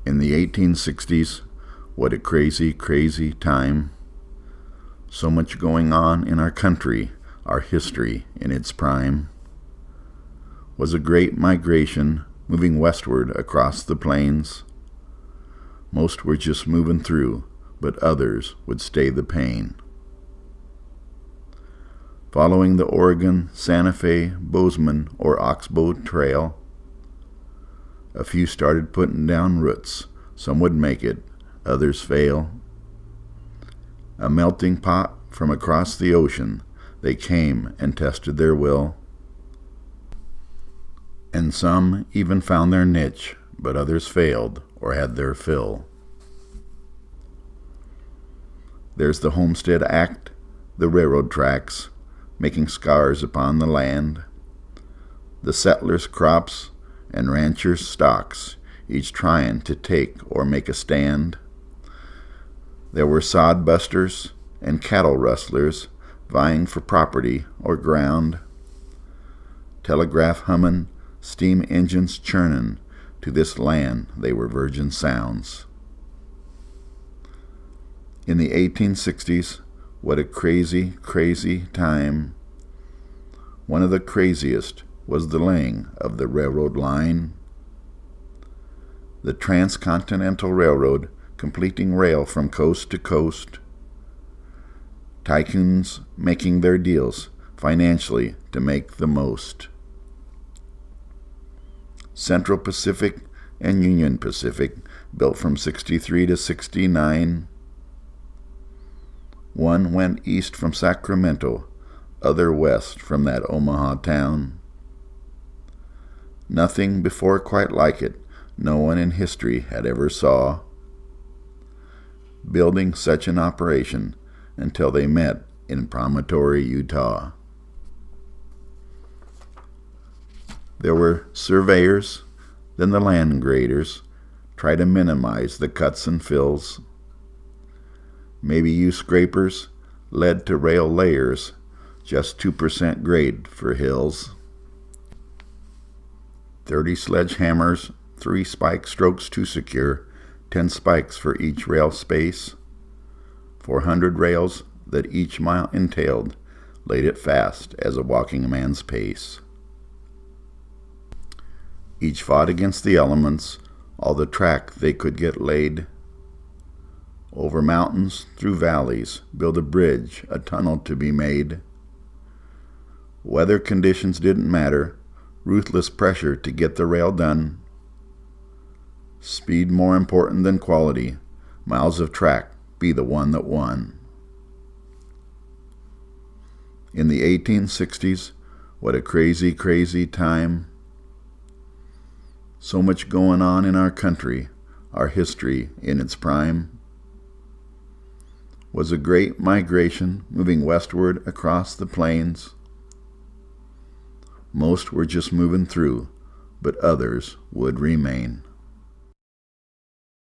In the 1860s, what a crazy, crazy time. So much going on in our country, our history in its prime. Was a great migration moving westward across the plains. Most were just moving through, but others would stay the pain. Following the Oregon, Santa Fe, Bozeman, or Oxbow Trail, a few started putting down roots. Some would make it, others fail. A melting pot from across the ocean, they came and tested their will. And some even found their niche, but others failed or had their fill. There's the Homestead Act, the railroad tracks, making scars upon the land. The settlers' crops and ranchers' stocks, each trying to take or make a stand. There were sod busters and cattle rustlers vying for property or ground. Telegraph humming, steam engines churning, to this land they were virgin sounds. In the 1860s, what a crazy, crazy time. One of the craziest was the laying of the railroad line. The Transcontinental Railroad completing rail from coast to coast. Tycoons making their deals financially to make the most. Central Pacific and Union Pacific built from 63 to 69. One went east from Sacramento, other west from that Omaha town. Nothing before quite like it, no one in history had ever saw. Building such an operation until they met in Promontory, Utah. There were surveyors, then the land graders, try to minimize the cuts and fills. Maybe you scrapers led to rail layers, just 2% grade for hills. 30 sledgehammers, 3 spike strokes to secure, 10 spikes for each rail space. 400 rails that each mile entailed, laid it fast as a walking man's pace. Each fought against the elements, all the track they could get laid. Over mountains, through valleys, build a bridge, a tunnel to be made. Weather conditions didn't matter, ruthless pressure to get the rail done. Speed more important than quality, miles of track be the one that won. In the 1860s, what a crazy, crazy time. So much going on in our country, our history in its prime. Was a great migration moving westward across the plains. Most were just moving through, but others would remain.